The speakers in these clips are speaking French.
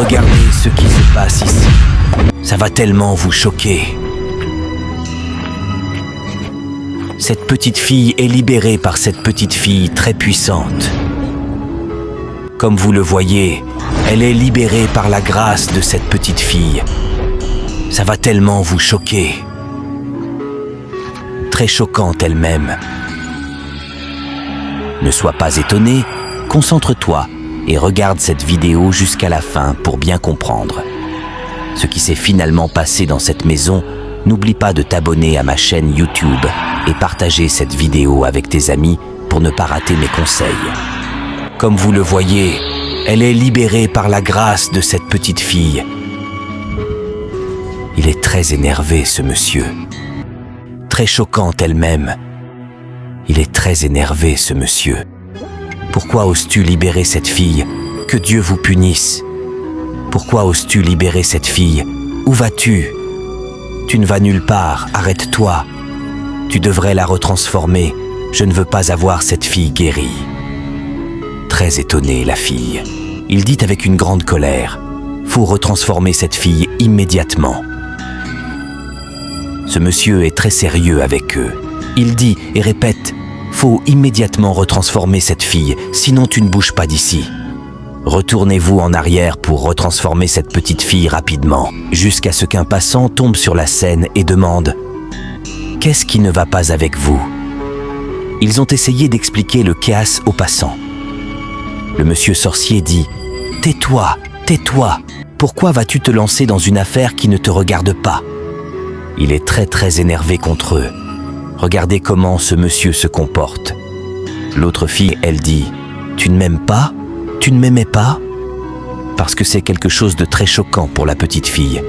Regardez ce qui se passe ici. Ça va tellement vous choquer. Cette petite fille est libérée par cette petite fille très puissante. Comme vous le voyez, elle est libérée par la grâce de cette petite fille. Ça va tellement vous choquer. Très choquante elle-même. Ne sois pas étonné, concentre-toi et regarde cette vidéo jusqu'à la fin pour bien comprendre. Ce qui s'est finalement passé dans cette maison, n'oublie pas de t'abonner à ma chaîne YouTube et partager cette vidéo avec tes amis pour ne pas rater mes conseils. Comme vous le voyez, elle est libérée par la grâce de cette petite fille. Il est très énervé, ce monsieur. Très choquante elle-même. Il est très énervé, ce monsieur. Pourquoi oses-tu libérer cette fille? Que Dieu vous punisse. Pourquoi oses-tu libérer cette fille? Où vas-tu? Tu ne vas nulle part, arrête-toi. Tu devrais la retransformer. Je ne veux pas avoir cette fille guérie. Très étonnée, la fille. Il dit avec une grande colère. Faut retransformer cette fille immédiatement. Ce monsieur est très sérieux avec eux. Il dit et répète. Faut immédiatement retransformer cette fille, sinon tu ne bouges pas d'ici. Retournez-vous en arrière pour retransformer cette petite fille rapidement, jusqu'à ce qu'un passant tombe sur la scène et demande « Qu'est-ce qui ne va pas avec vous ?» Ils ont essayé d'expliquer le chaos aux passants. Le monsieur sorcier dit « Tais-toi, tais-toi, pourquoi vas-tu te lancer dans une affaire qui ne te regarde pas ?» Il est très énervé contre eux. Regardez comment ce monsieur se comporte. L'autre fille, elle dit « Tu ne m'aimes pas? Tu ne m'aimais pas ?» Parce que c'est quelque chose de très choquant pour la petite fille.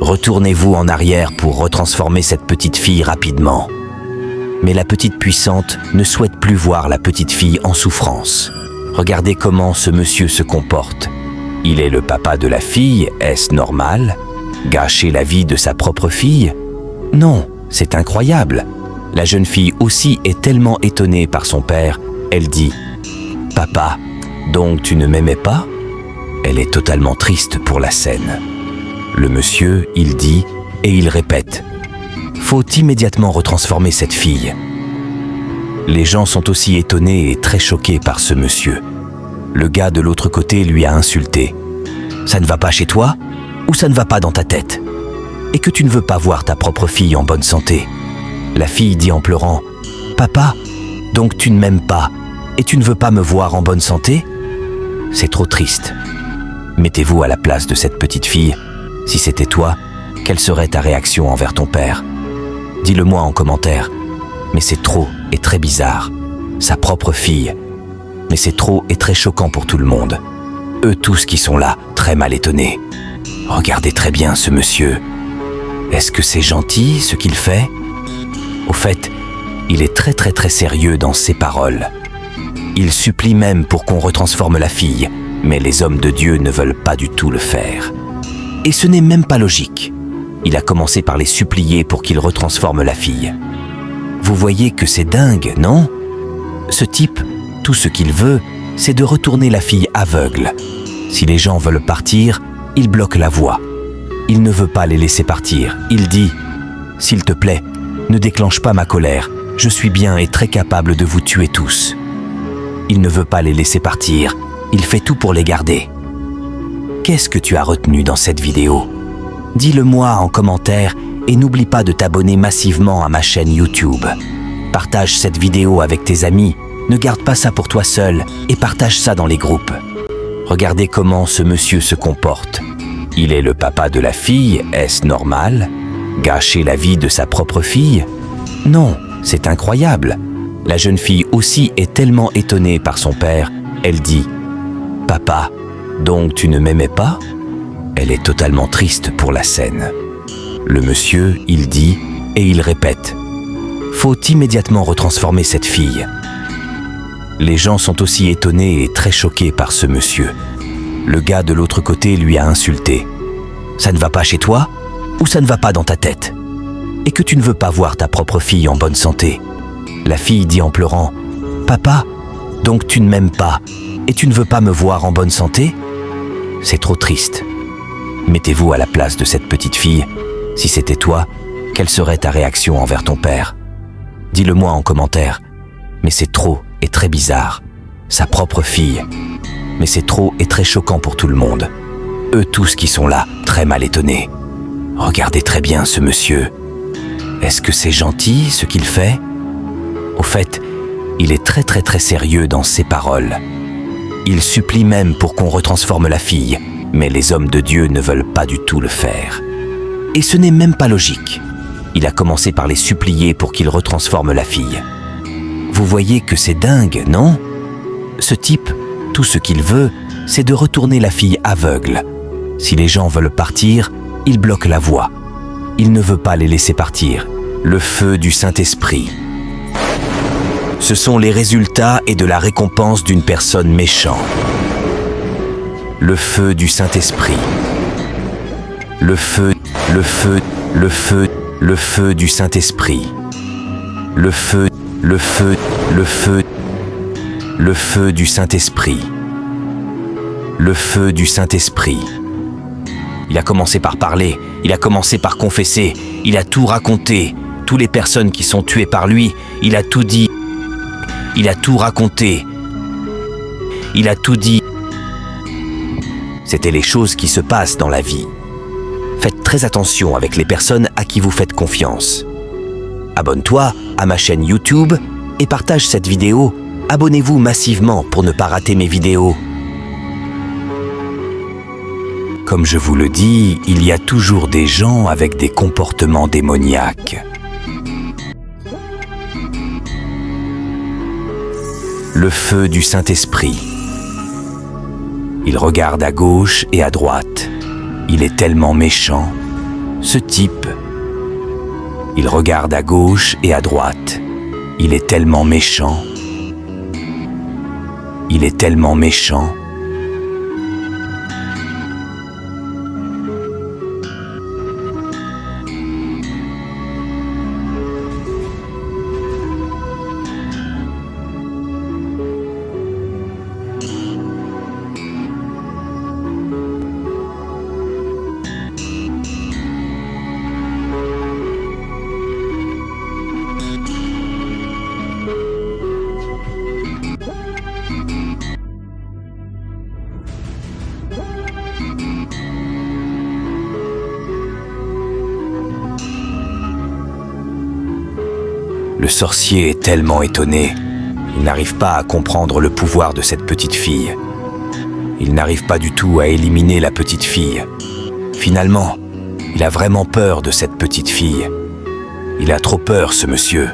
Retournez-vous en arrière pour retransformer cette petite fille rapidement. Mais la petite puissante ne souhaite plus voir la petite fille en souffrance. Regardez comment ce monsieur se comporte. Il est le papa de la fille, est-ce normal? Gâcher la vie de sa propre fille? Non, c'est incroyable. La jeune fille aussi est tellement étonnée par son père, elle dit « Papa, donc tu ne m'aimais pas ?» Elle est totalement triste pour la scène. Le monsieur, il dit et il répète « Faut immédiatement retransformer cette fille. » Les gens sont aussi étonnés et très choqués par ce monsieur. Le gars de l'autre côté lui a insulté. « Ça ne va pas chez toi? Ou ça ne va pas dans ta tête? Et que tu ne veux pas voir ta propre fille en bonne santé? » La fille dit en pleurant « Papa, donc tu ne m'aimes pas et tu ne veux pas me voir en bonne santé? C'est trop triste. Mettez-vous à la place de cette petite fille. Si c'était toi, quelle serait ta réaction envers ton père? Dis-le-moi en commentaire. Mais c'est trop et très bizarre. Sa propre fille. Mais c'est trop et très choquant pour tout le monde. Eux tous qui sont là, très mal étonnés. Regardez très bien ce monsieur. Est-ce que c'est gentil ce qu'il fait? Au fait, il est très sérieux dans ses paroles. Il supplie même pour qu'on retransforme la fille, mais les hommes de Dieu ne veulent pas du tout le faire. Et ce n'est même pas logique. Il a commencé par les supplier pour qu'ils retransforment la fille. Vous voyez que c'est dingue, non? Ce type, tout ce qu'il veut, c'est de retourner la fille aveugle. Si les gens veulent partir, il bloque la voie. Il ne veut pas les laisser partir. Il dit « S'il te plaît, ne déclenche pas ma colère. Je suis bien et très capable de vous tuer tous. » Il ne veut pas les laisser partir. Il fait tout pour les garder. Qu'est-ce que tu as retenu dans cette vidéo? Dis-le-moi en commentaire et n'oublie pas de t'abonner massivement à ma chaîne YouTube. Partage cette vidéo avec tes amis. Ne garde pas ça pour toi seul et partage ça dans les groupes. Regardez comment ce monsieur se comporte. Il est le papa de la fille, est-ce normal? Gâcher la vie de sa propre fille? Non, c'est incroyable. La jeune fille aussi est tellement étonnée par son père, elle dit « Papa, donc tu ne m'aimais pas ?» Elle est totalement triste pour la scène. Le monsieur, il dit et il répète « Faut immédiatement retransformer cette fille. » Les gens sont aussi étonnés et très choqués par ce monsieur. Le gars de l'autre côté lui a insulté. « Ça ne va pas chez toi? Ou ça ne va pas dans ta tête? Et que tu ne veux pas voir ta propre fille en bonne santé? » La fille dit en pleurant « Papa, donc tu ne m'aimes pas et tu ne veux pas me voir en bonne santé? » C'est trop triste. Mettez-vous à la place de cette petite fille. Si c'était toi, quelle serait ta réaction envers ton père? Dis-le-moi en commentaire. Mais c'est trop et très bizarre. Sa propre fille. Mais c'est trop et très choquant pour tout le monde. Eux tous qui sont là, très mal étonnés. Regardez très bien ce monsieur. Est-ce que c'est gentil ce qu'il fait? Au fait, il est très sérieux dans ses paroles. Il supplie même pour qu'on retransforme la fille, mais les hommes de Dieu ne veulent pas du tout le faire. Et ce n'est même pas logique. Il a commencé par les supplier pour qu'ils retransforment la fille. Vous voyez que c'est dingue, non? Ce type, tout ce qu'il veut, c'est de retourner la fille aveugle. Si les gens veulent partir, il bloque la voie. Il ne veut pas les laisser partir. Le feu du Saint-Esprit. Ce sont les résultats et de la récompense d'une personne méchante. Le feu du Saint-Esprit. Le feu du Saint-Esprit. Le feu du Saint-Esprit. Le feu du Saint-Esprit. Il a commencé par parler, il a commencé par confesser, il a tout raconté. Toutes les personnes qui sont tuées par lui, il a tout dit. Il a tout raconté. Il a tout dit. C'était les choses qui se passent dans la vie. Faites très attention avec les personnes à qui vous faites confiance. Abonne-toi à ma chaîne YouTube et partage cette vidéo. Abonnez-vous massivement pour ne pas rater mes vidéos. Comme je vous le dis, il y a toujours des gens avec des comportements démoniaques. Le feu du Saint-Esprit. Il regarde à gauche et à droite. Il est tellement méchant, ce type. Il regarde à gauche et à droite. Il est tellement méchant. Il est tellement méchant. Le sorcier est tellement étonné. Il n'arrive pas à comprendre le pouvoir de cette petite fille. Il n'arrive pas du tout à éliminer la petite fille. Finalement, il a vraiment peur de cette petite fille. Il a trop peur, ce monsieur.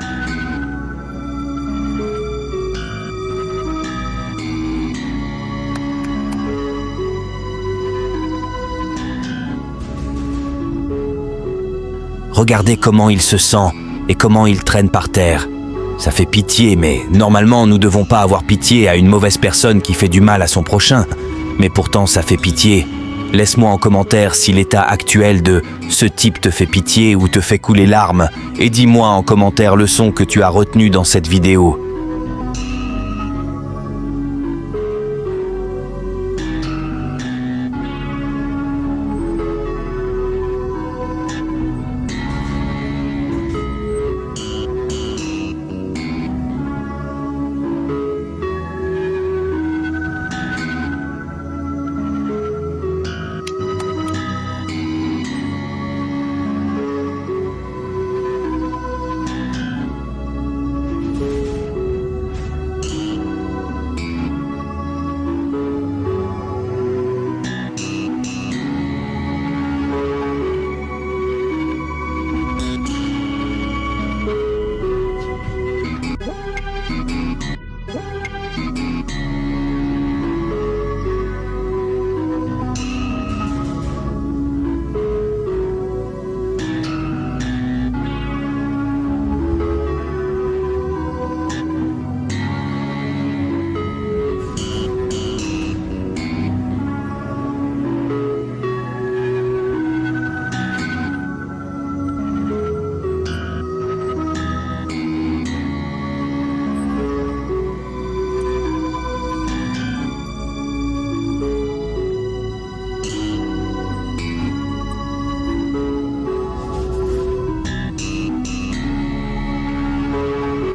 Regardez comment il se sent et comment il traîne par terre. Ça fait pitié, mais normalement nous ne devons pas avoir pitié à une mauvaise personne qui fait du mal à son prochain. Mais pourtant ça fait pitié. Laisse-moi en commentaire si l'état actuel de ce type te fait pitié ou te fait couler larmes. Et dis-moi en commentaire le son que tu as retenu dans cette vidéo.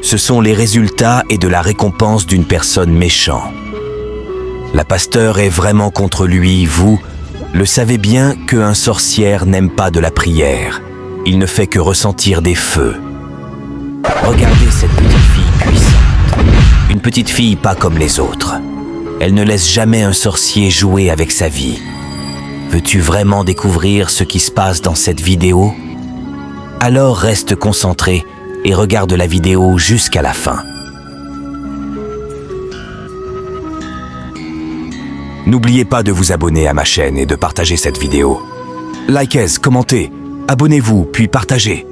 Ce sont les résultats et de la récompense d'une personne méchante. La pasteur est vraiment contre lui, vous le savez bien qu'un sorcière n'aime pas de la prière. Il ne fait que ressentir des feux. Regardez cette petite fille puissante. Une petite fille pas comme les autres. Elle ne laisse jamais un sorcier jouer avec sa vie. Veux-tu vraiment découvrir ce qui se passe dans cette vidéo? Alors reste concentré et regarde la vidéo jusqu'à la fin. N'oubliez pas de vous abonner à ma chaîne et de partager cette vidéo. Likez, commentez, abonnez-vous, puis partagez.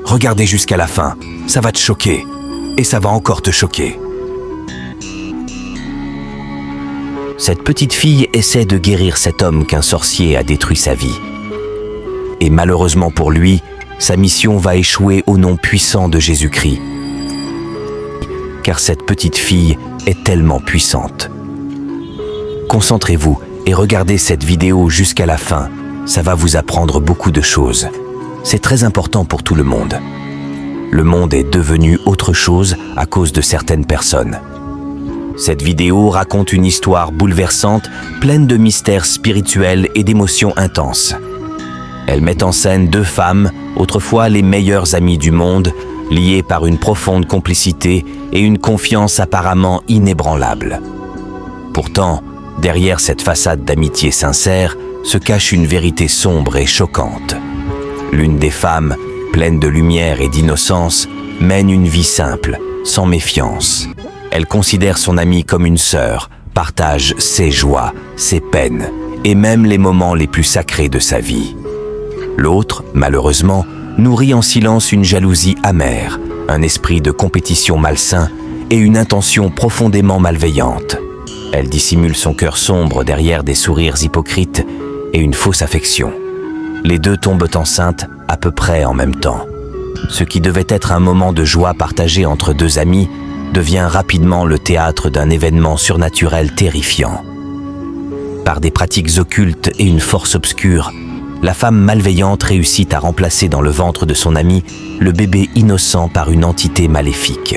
Regardez jusqu'à la fin, ça va te choquer. Et ça va encore te choquer. Cette petite fille essaie de guérir cet homme qu'un sorcier a détruit sa vie. Et malheureusement pour lui, sa mission va échouer au nom puissant de Jésus-Christ. Car cette petite fille est tellement puissante. Concentrez-vous et regardez cette vidéo jusqu'à la fin. Ça va vous apprendre beaucoup de choses. C'est très important pour tout le monde. Le monde est devenu autre chose à cause de certaines personnes. Cette vidéo raconte une histoire bouleversante, pleine de mystères spirituels et d'émotions intenses. Elle met en scène deux femmes, autrefois les meilleures amies du monde, liées par une profonde complicité et une confiance apparemment inébranlable. Pourtant, derrière cette façade d'amitié sincère se cache une vérité sombre et choquante. L'une des femmes, pleine de lumière et d'innocence, mène une vie simple, sans méfiance. Elle considère son amie comme une sœur, partage ses joies, ses peines et même les moments les plus sacrés de sa vie. L'autre, malheureusement, nourrit en silence une jalousie amère, un esprit de compétition malsain et une intention profondément malveillante. Elle dissimule son cœur sombre derrière des sourires hypocrites et une fausse affection. Les deux tombent enceintes à peu près en même temps. Ce qui devait être un moment de joie partagé entre deux amis devient rapidement le théâtre d'un événement surnaturel terrifiant. Par des pratiques occultes et une force obscure, la femme malveillante réussit à remplacer dans le ventre de son ami le bébé innocent par une entité maléfique.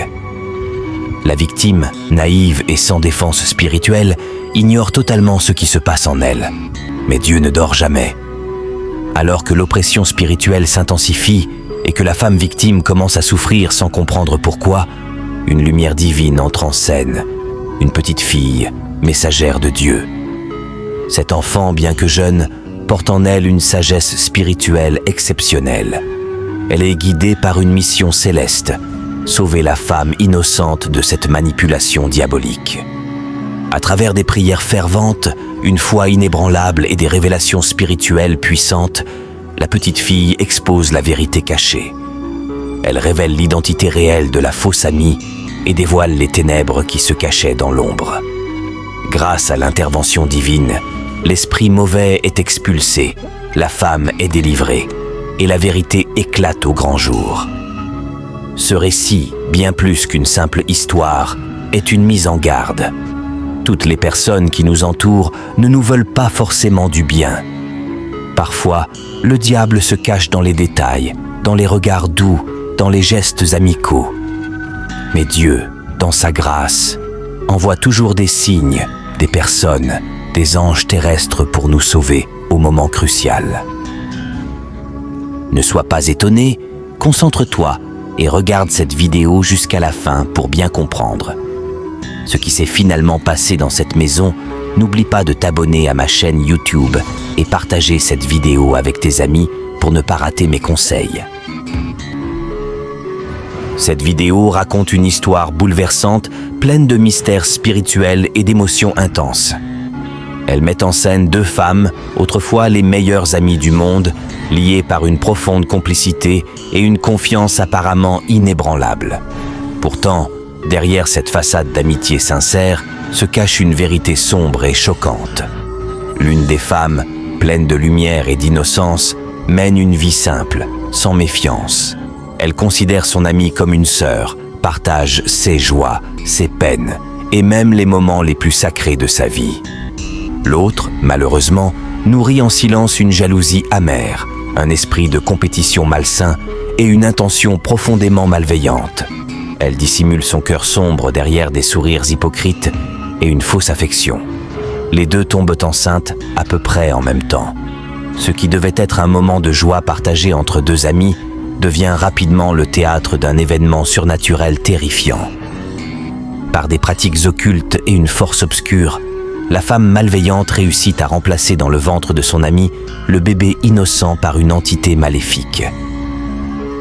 La victime, naïve et sans défense spirituelle, ignore totalement ce qui se passe en elle. Mais Dieu ne dort jamais. Alors que l'oppression spirituelle s'intensifie et que la femme victime commence à souffrir sans comprendre pourquoi, une lumière divine entre en scène, une petite fille, messagère de Dieu. Cet enfant, bien que jeune, porte en elle une sagesse spirituelle exceptionnelle. Elle est guidée par une mission céleste, sauver la femme innocente de cette manipulation diabolique. À travers des prières ferventes, une foi inébranlable et des révélations spirituelles puissantes, la petite fille expose la vérité cachée. Elle révèle l'identité réelle de la fausse amie et dévoile les ténèbres qui se cachaient dans l'ombre. Grâce à l'intervention divine, l'esprit mauvais est expulsé, la femme est délivrée et la vérité éclate au grand jour. Ce récit, bien plus qu'une simple histoire, est une mise en garde. Toutes les personnes qui nous entourent ne nous veulent pas forcément du bien. Parfois, le diable se cache dans les détails, dans les regards doux, dans les gestes amicaux. Mais Dieu, dans sa grâce, envoie toujours des signes, des personnes, des anges terrestres pour nous sauver au moment crucial. Ne sois pas étonné, concentre-toi et regarde cette vidéo jusqu'à la fin pour bien comprendre. Ce qui s'est finalement passé dans cette maison, n'oublie pas de t'abonner à ma chaîne YouTube et partager cette vidéo avec tes amis pour ne pas rater mes conseils. Cette vidéo raconte une histoire bouleversante, pleine de mystères spirituels et d'émotions intenses. Elle met en scène deux femmes, autrefois les meilleures amies du monde, liées par une profonde complicité et une confiance apparemment inébranlable. Pourtant, derrière cette façade d'amitié sincère se cache une vérité sombre et choquante. L'une des femmes, pleine de lumière et d'innocence, mène une vie simple, sans méfiance. Elle considère son amie comme une sœur, partage ses joies, ses peines et même les moments les plus sacrés de sa vie. L'autre, malheureusement, nourrit en silence une jalousie amère, un esprit de compétition malsain et une intention profondément malveillante. Elle dissimule son cœur sombre derrière des sourires hypocrites et une fausse affection. Les deux tombent enceintes à peu près en même temps. Ce qui devait être un moment de joie partagé entre deux amis devient rapidement le théâtre d'un événement surnaturel terrifiant. Par des pratiques occultes et une force obscure, la femme malveillante réussit à remplacer dans le ventre de son ami le bébé innocent par une entité maléfique.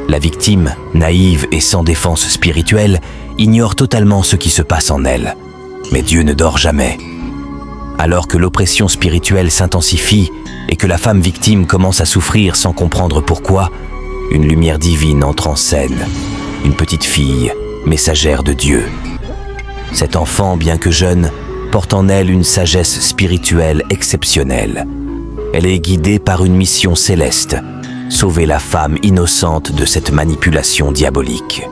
La victime, naïve et sans défense spirituelle, ignore totalement ce qui se passe en elle. Mais Dieu ne dort jamais. Alors que l'oppression spirituelle s'intensifie et que la femme victime commence à souffrir sans comprendre pourquoi, une lumière divine entre en scène, une petite fille, messagère de Dieu. Cet enfant, bien que jeune, porte en elle une sagesse spirituelle exceptionnelle. Elle est guidée par une mission céleste, sauver la femme innocente de cette manipulation diabolique.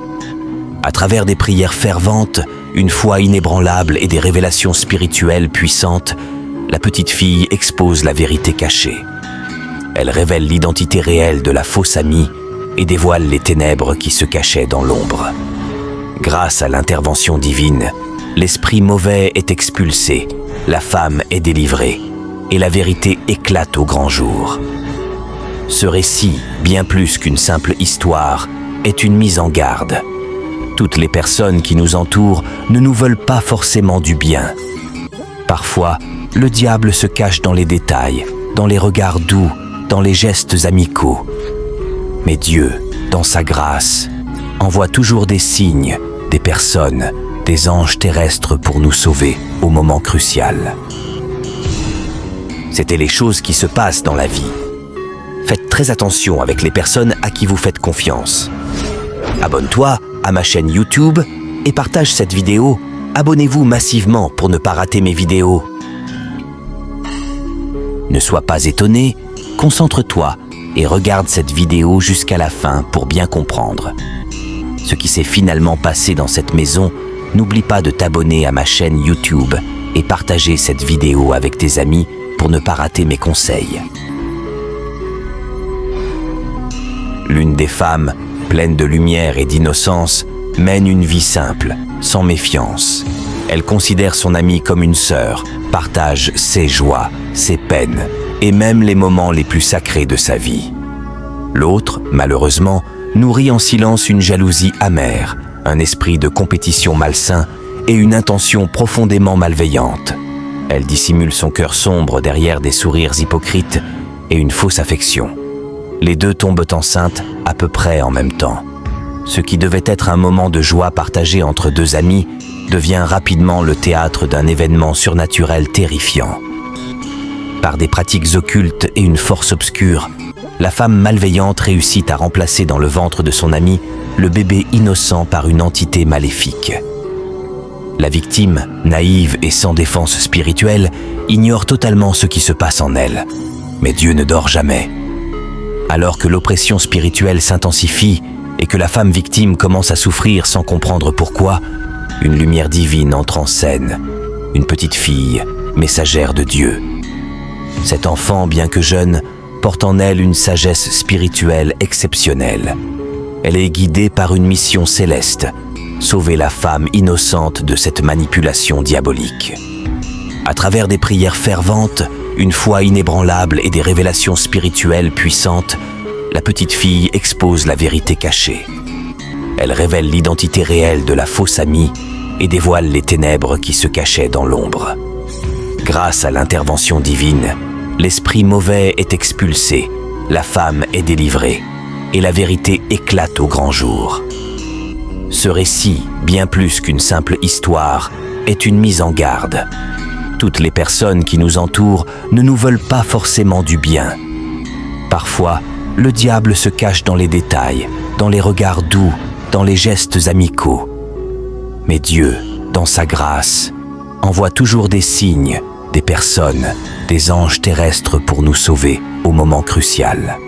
À travers des prières ferventes, une foi inébranlable et des révélations spirituelles puissantes, la petite fille expose la vérité cachée. Elle révèle l'identité réelle de la fausse amie et dévoile les ténèbres qui se cachaient dans l'ombre. Grâce à l'intervention divine, l'esprit mauvais est expulsé, la femme est délivrée et la vérité éclate au grand jour. Ce récit, bien plus qu'une simple histoire, est une mise en garde. Toutes les personnes qui nous entourent ne nous veulent pas forcément du bien. Parfois, le diable se cache dans les détails, dans les regards doux, dans les gestes amicaux. Mais Dieu, dans sa grâce, envoie toujours des signes, des personnes, des anges terrestres pour nous sauver au moment crucial. C'était les choses qui se passent dans la vie. Faites très attention avec les personnes à qui vous faites confiance. Abonne-toi à ma chaîne YouTube et partage cette vidéo. Abonnez-vous massivement pour ne pas rater mes vidéos. Ne sois pas étonné, concentre-toi et regarde cette vidéo jusqu'à la fin pour bien comprendre ce qui s'est finalement passé dans cette maison. N'oublie pas de t'abonner à ma chaîne YouTube et partager cette vidéo avec tes amis pour ne pas rater mes conseils. L'une des femmes, pleine de lumière et d'innocence, mène une vie simple, sans méfiance. Elle considère son amie comme une sœur, partage ses joies, ses peines et même les moments les plus sacrés de sa vie. L'autre, malheureusement, nourrit en silence une jalousie amère, un esprit de compétition malsain et une intention profondément malveillante. Elle dissimule son cœur sombre derrière des sourires hypocrites et une fausse affection. Les deux tombent enceintes à peu près en même temps. Ce qui devait être un moment de joie partagé entre deux amis devient rapidement le théâtre d'un événement surnaturel terrifiant. Par des pratiques occultes et une force obscure, la femme malveillante réussit à remplacer dans le ventre de son ami le bébé innocent par une entité maléfique. La victime, naïve et sans défense spirituelle, ignore totalement ce qui se passe en elle. Mais Dieu ne dort jamais. Alors que l'oppression spirituelle s'intensifie et que la femme victime commence à souffrir sans comprendre pourquoi, une lumière divine entre en scène, une petite fille, messagère de Dieu. Cet enfant, bien que jeune, porte en elle une sagesse spirituelle exceptionnelle. Elle est guidée par une mission céleste, sauver la femme innocente de cette manipulation diabolique. À travers des prières ferventes, une foi inébranlable et des révélations spirituelles puissantes, la petite fille expose la vérité cachée. Elle révèle l'identité réelle de la fausse amie et dévoile les ténèbres qui se cachaient dans l'ombre. Grâce à l'intervention divine, l'esprit mauvais est expulsé, la femme est délivrée et la vérité éclate au grand jour. Ce récit, bien plus qu'une simple histoire, est une mise en garde. Toutes les personnes qui nous entourent ne nous veulent pas forcément du bien. Parfois, le diable se cache dans les détails, dans les regards doux, dans les gestes amicaux. Mais Dieu, dans sa grâce, envoie toujours des signes, des personnes, des anges terrestres pour nous sauver au moment crucial.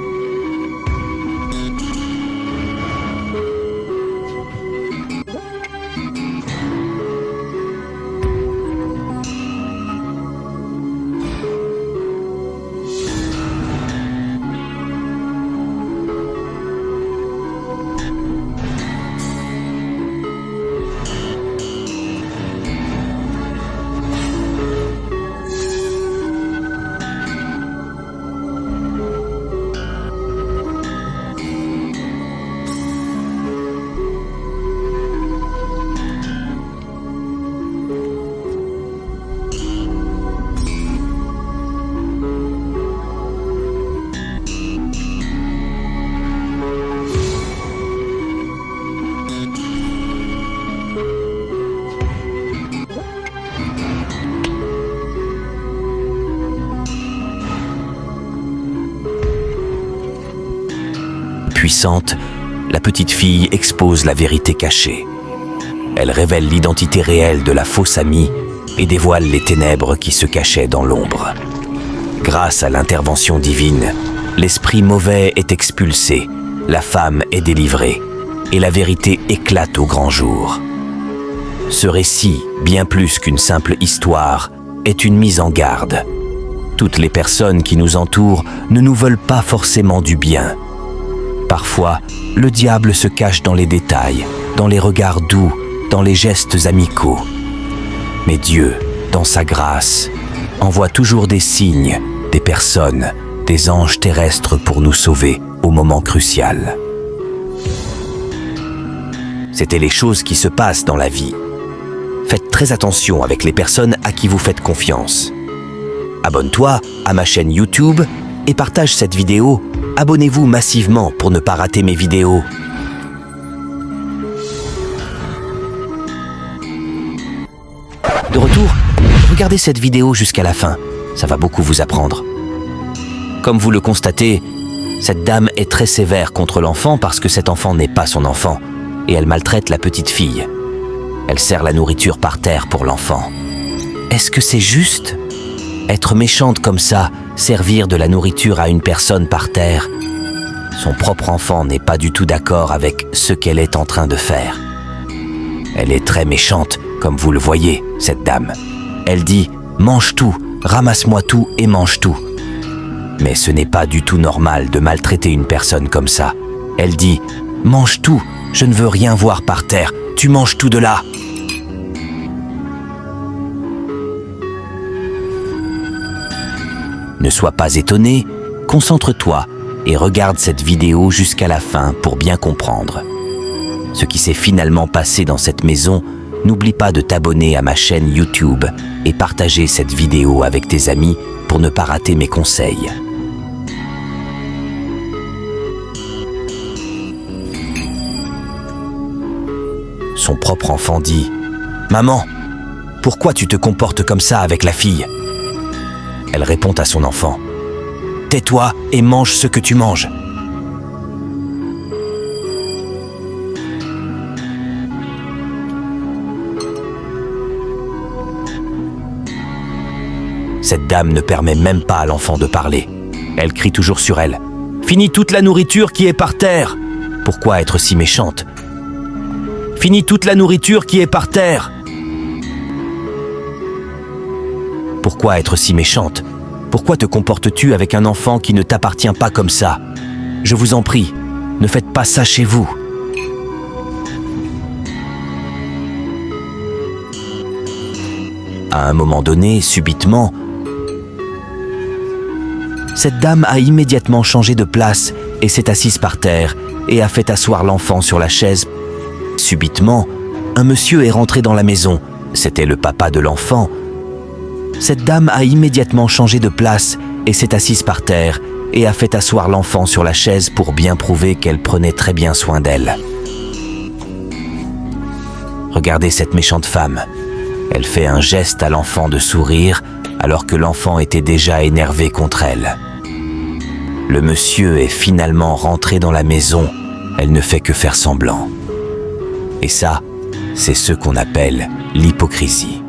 puissante, la petite fille expose la vérité cachée. Elle révèle l'identité réelle de la fausse amie et dévoile les ténèbres qui se cachaient dans l'ombre. Grâce à l'intervention divine, l'esprit mauvais est expulsé, la femme est délivrée et la vérité éclate au grand jour. Ce récit, bien plus qu'une simple histoire, est une mise en garde. Toutes les personnes qui nous entourent ne nous veulent pas forcément du bien. Parfois, le diable se cache dans les détails, dans les regards doux, dans les gestes amicaux. Mais Dieu, dans sa grâce, envoie toujours des signes, des personnes, des anges terrestres pour nous sauver au moment crucial. C'était les choses qui se passent dans la vie. Faites très attention avec les personnes à qui vous faites confiance. Abonne-toi à ma chaîne YouTube et partage cette vidéo. Abonnez-vous massivement pour ne pas rater mes vidéos. De retour, regardez cette vidéo jusqu'à la fin. Ça va beaucoup vous apprendre. Comme vous le constatez, cette dame est très sévère contre l'enfant parce que cet enfant n'est pas son enfant et elle maltraite la petite fille. Elle sert la nourriture par terre pour l'enfant. Est-ce que c'est juste ? Être méchante comme ça, servir de la nourriture à une personne par terre. Son propre enfant n'est pas du tout d'accord avec ce qu'elle est en train de faire. Elle est très méchante, comme vous le voyez, cette dame. Elle dit « mange tout, ramasse-moi tout et mange tout ». Mais ce n'est pas du tout normal de maltraiter une personne comme ça. Elle dit « mange tout, je ne veux rien voir par terre, tu manges tout de là ». Ne sois pas étonné, concentre-toi et regarde cette vidéo jusqu'à la fin pour bien comprendre. Ce qui s'est finalement passé dans cette maison, n'oublie pas de t'abonner à ma chaîne YouTube et partager cette vidéo avec tes amis pour ne pas rater mes conseils. Son propre enfant dit « Maman, pourquoi tu te comportes comme ça avec la fille ?» Elle répond à son enfant « Tais-toi et mange ce que tu manges. » Cette dame ne permet même pas à l'enfant de parler. Elle crie toujours sur elle « Finis toute la nourriture qui est par terre. Pourquoi être si méchante ? Finis toute la nourriture qui est par terre. Pourquoi être si méchante ? Pourquoi te comportes-tu avec un enfant qui ne t'appartient pas comme ça ? Je vous en prie, ne faites pas ça chez vous. » À un moment donné, subitement, cette dame a immédiatement changé de place et s'est assise par terre et a fait asseoir l'enfant sur la chaise. Subitement, un monsieur est rentré dans la maison. C'était le papa de l'enfant. Cette dame a immédiatement changé de place et s'est assise par terre et a fait asseoir l'enfant sur la chaise pour bien prouver qu'elle prenait très bien soin d'elle. Regardez cette méchante femme. Elle fait un geste à l'enfant de sourire alors que l'enfant était déjà énervé contre elle. Le monsieur est finalement rentré dans la maison. Elle ne fait que faire semblant. Et ça, c'est ce qu'on appelle l'hypocrisie.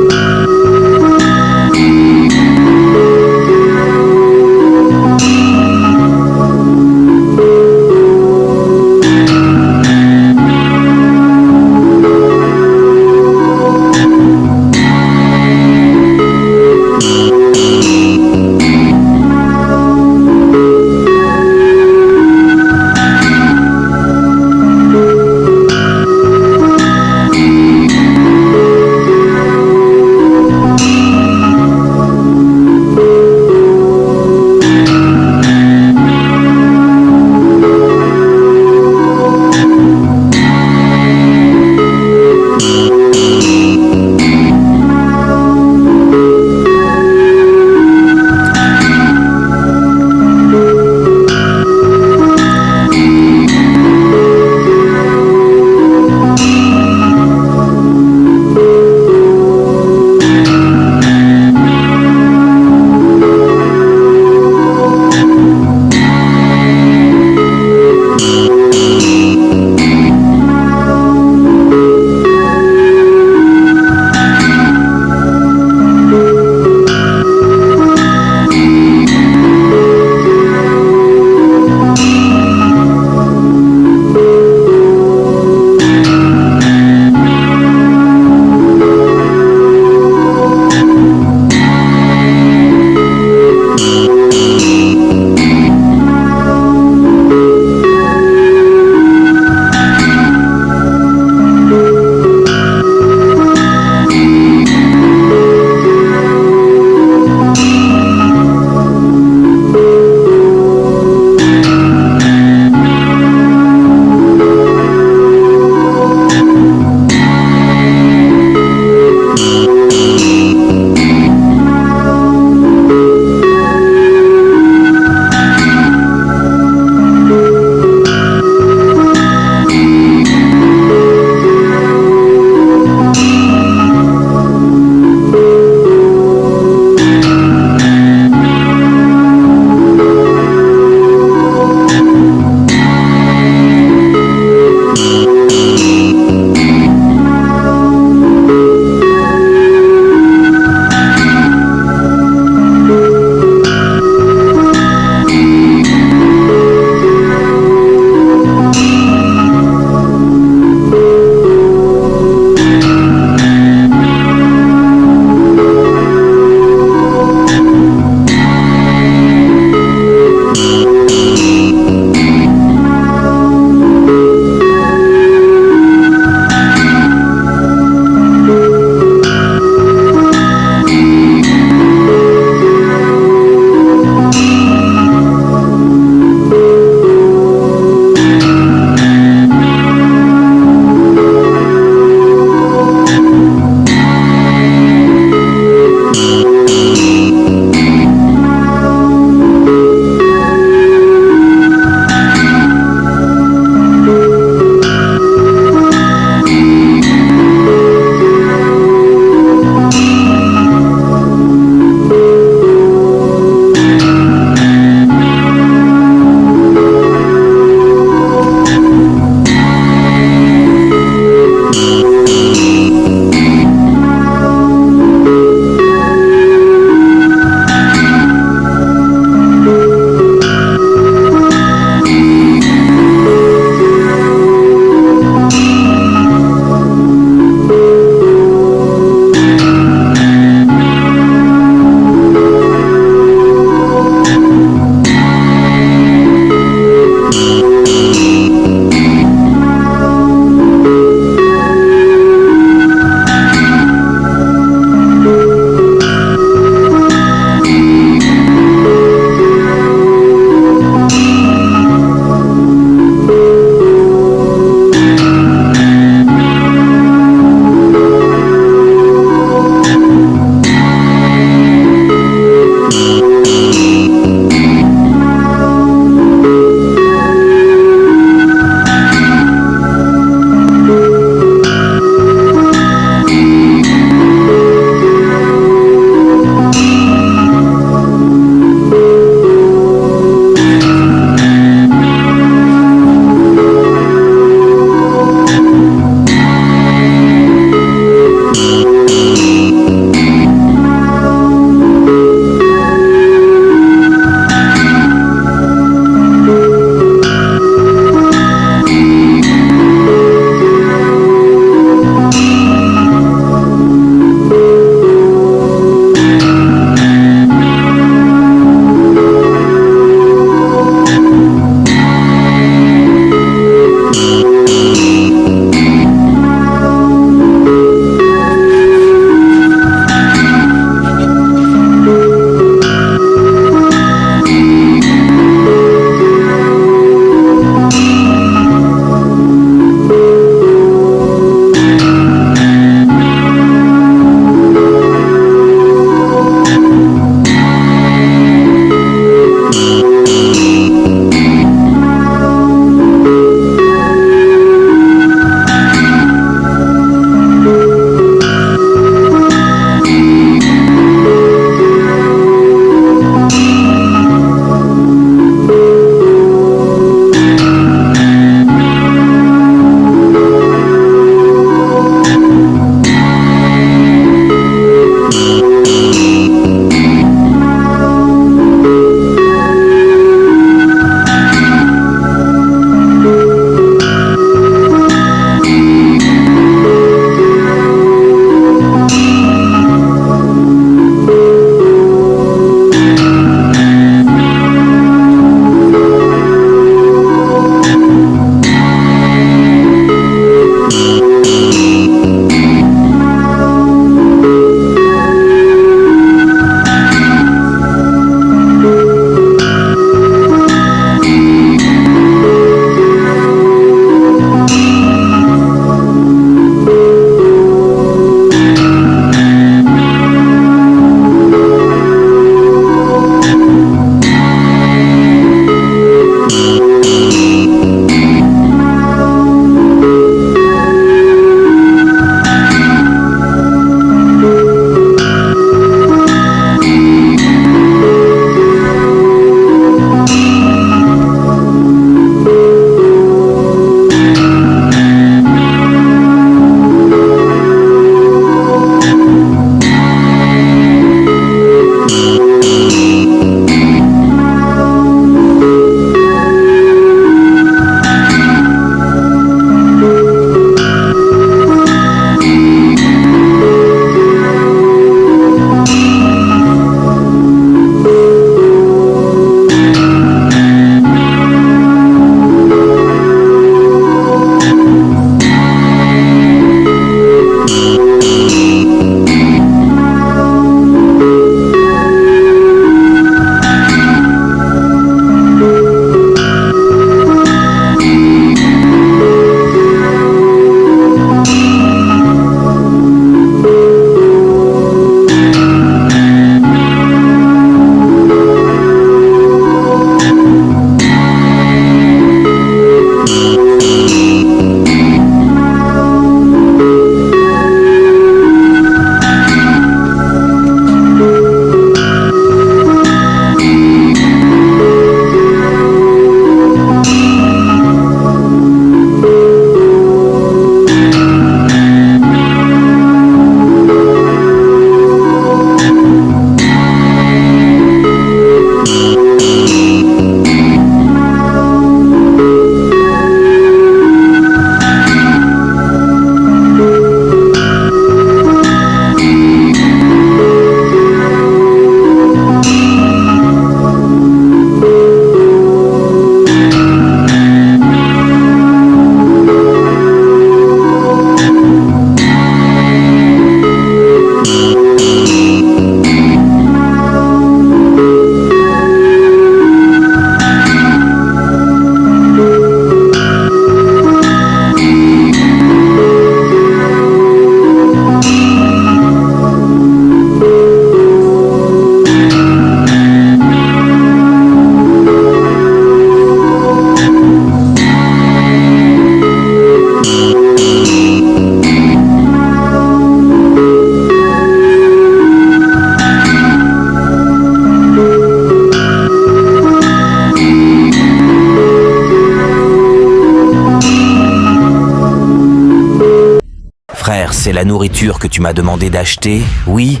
Frère, c'est la nourriture que tu m'as demandé d'acheter? Oui,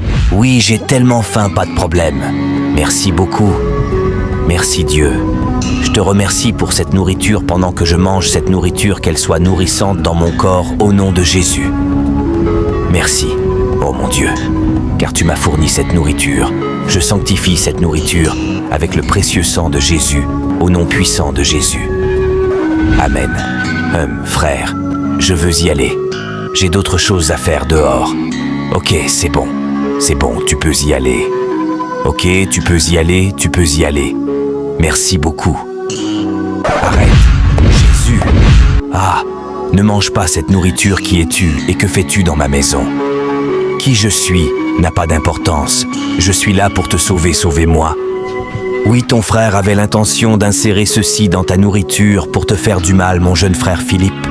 j'ai tellement faim, pas de problème. Merci beaucoup. Merci Dieu. Je te remercie pour cette nourriture pendant que je mange cette nourriture, qu'elle soit nourrissante dans mon corps, au nom de Jésus. Merci, oh mon Dieu, car tu m'as fourni cette nourriture. Je sanctifie cette nourriture avec le précieux sang de Jésus, au nom puissant de Jésus. Amen. Frère, je veux y aller. J'ai d'autres choses à faire dehors. Ok, c'est bon, tu peux y aller. Ok, tu peux y aller. Merci beaucoup. Arrête, Jésus. Ah, ne mange pas cette nourriture. Qui es-tu et que fais-tu dans ma maison? Qui je suis n'a pas d'importance. Je suis là pour te sauver, sauvez-moi. Oui, ton frère avait l'intention d'insérer ceci dans ta nourriture pour te faire du mal, mon jeune frère Philippe.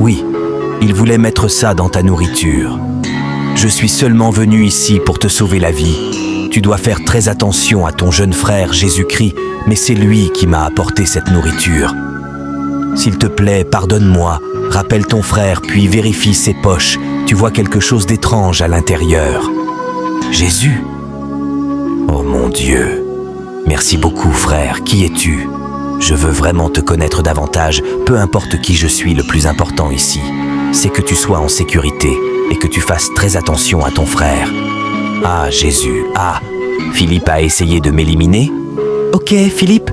Oui, il voulait mettre ça dans ta nourriture. Je suis seulement venu ici pour te sauver la vie. Tu dois faire très attention à ton jeune frère Jésus-Christ, mais c'est lui qui m'a apporté cette nourriture. S'il te plaît, pardonne-moi, rappelle ton frère, puis vérifie ses poches. Tu vois quelque chose d'étrange à l'intérieur. Jésus? Oh mon Dieu! Merci beaucoup, frère. Qui es-tu? Je veux vraiment te connaître davantage, peu importe qui je suis, le plus important ici, c'est que tu sois en sécurité et que tu fasses très attention à ton frère. Ah, Jésus, Philippe a essayé de m'éliminer? Ok, Philippe,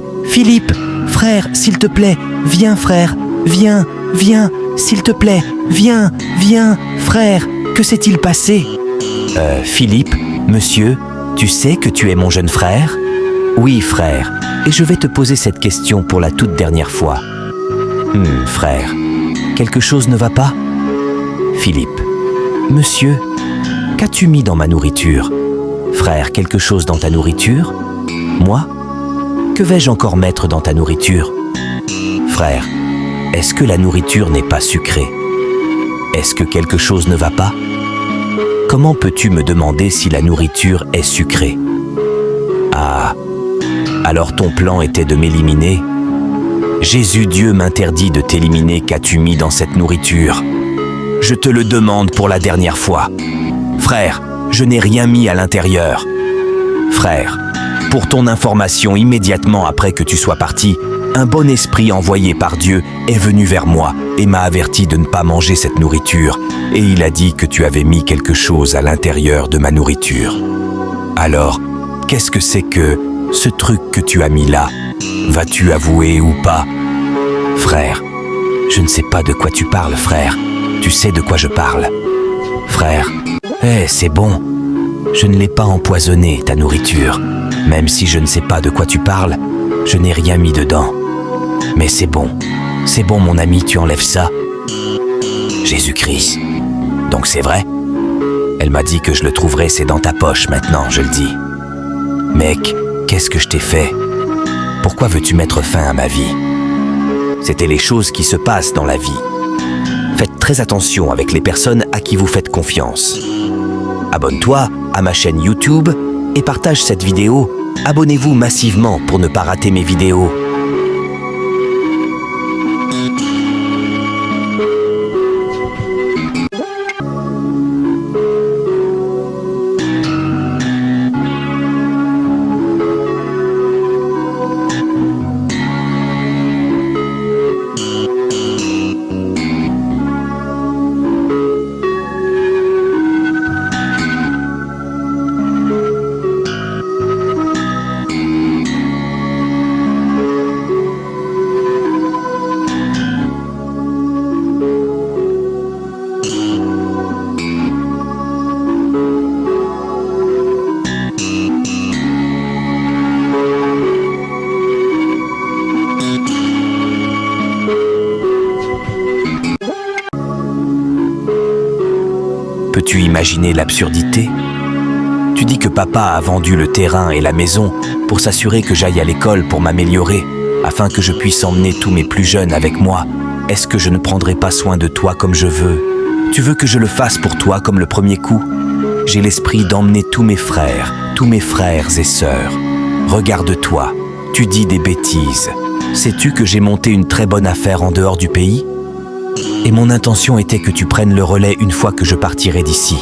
frère, s'il te plaît, viens, frère, viens, s'il te plaît, viens, frère, que s'est-il passé? Philippe, monsieur, tu sais que tu es mon jeune frère? Oui, frère, et je vais te poser cette question pour la toute dernière fois. Frère, quelque chose ne va pas? Philippe, monsieur, qu'as-tu mis dans ma nourriture? Frère, quelque chose dans ta nourriture? Moi? Que vais-je encore mettre dans ta nourriture? Frère, est-ce que la nourriture n'est pas sucrée? Est-ce que quelque chose ne va pas? Comment peux-tu me demander si la nourriture est sucrée? Ah, alors ton plan était de m'éliminer? Jésus, Dieu m'interdit de t'éliminer. Qu'as-tu mis dans cette nourriture? Je te le demande pour la dernière fois. Frère, je n'ai rien mis à l'intérieur. Frère, pour ton information, immédiatement après que tu sois parti, un bon esprit envoyé par Dieu est venu vers moi et m'a averti de ne pas manger cette nourriture, et il a dit que tu avais mis quelque chose à l'intérieur de ma nourriture. Alors, qu'est-ce que c'est que ce truc que tu as mis là? Vas-tu avouer ou pas? Frère, je ne sais pas de quoi tu parles, frère. Tu sais de quoi je parle? Frère, c'est bon. Je ne l'ai pas empoisonné, ta nourriture. Même si je ne sais pas de quoi tu parles, je n'ai rien mis dedans. Mais c'est bon, mon ami, tu enlèves ça. Jésus-Christ. Donc c'est vrai? Elle m'a dit que je le trouverais, c'est dans ta poche maintenant, je le dis. Mec, qu'est-ce que je t'ai fait? Pourquoi veux-tu mettre fin à ma vie? C'était les choses qui se passent dans la vie. Faites très attention avec les personnes à qui vous faites confiance. Abonne-toi à ma chaîne YouTube et partage cette vidéo. Abonnez-vous massivement pour ne pas rater mes vidéos. Peux-tu imaginer l'absurdité? Tu dis que papa a vendu le terrain et la maison pour s'assurer que j'aille à l'école pour m'améliorer, afin que je puisse emmener tous mes plus jeunes avec moi. Est-ce que je ne prendrai pas soin de toi comme je veux? Tu veux que je le fasse pour toi comme le premier coup? J'ai l'esprit d'emmener tous mes frères et sœurs. Regarde-toi, tu dis des bêtises. Sais-tu que j'ai monté une très bonne affaire en dehors du pays? Et mon intention était que tu prennes le relais une fois que je partirai d'ici.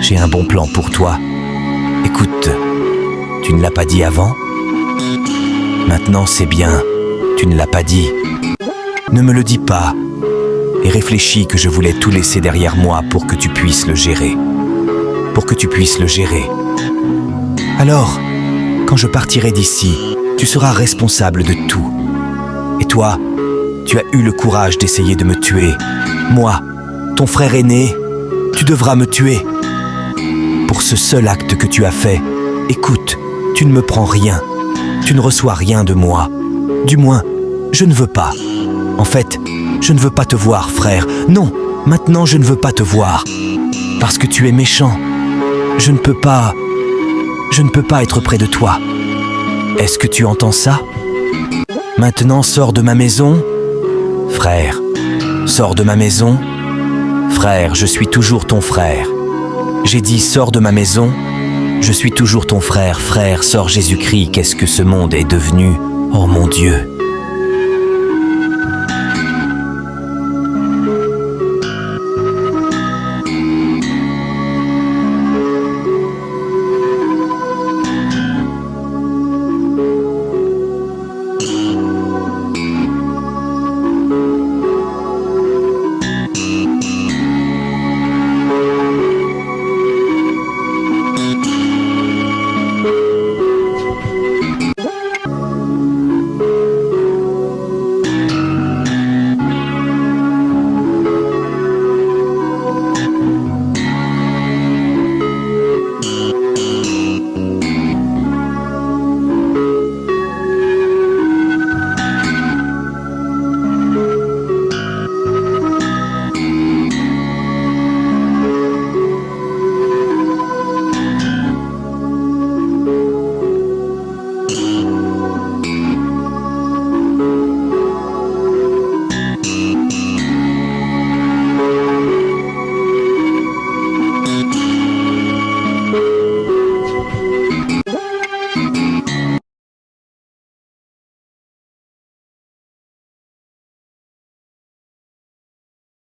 J'ai un bon plan pour toi. Écoute, tu ne l'as pas dit avant? Maintenant c'est bien, tu ne l'as pas dit. Ne me le dis pas. Et réfléchis que je voulais tout laisser derrière moi pour que tu puisses le gérer. Pour que tu puisses le gérer. Alors, quand je partirai d'ici, tu seras responsable de tout. Et toi, tu as eu le courage d'essayer de me tuer. Moi, ton frère aîné, tu devras me tuer. Pour ce seul acte que tu as fait, écoute, tu ne me prends rien. Tu ne reçois rien de moi. Du moins, je ne veux pas. En fait, je ne veux pas te voir, frère. Non, maintenant je ne veux pas te voir. Parce que tu es méchant. Je ne peux pas être près de toi. Est-ce que tu entends ça? Maintenant, sors de ma maison. Frère, sors de ma maison. Frère, je suis toujours ton frère. J'ai dit, sors de ma maison. Je suis toujours ton frère. Frère, sors Jésus-Christ. Qu'est-ce que ce monde est devenu? Oh mon Dieu!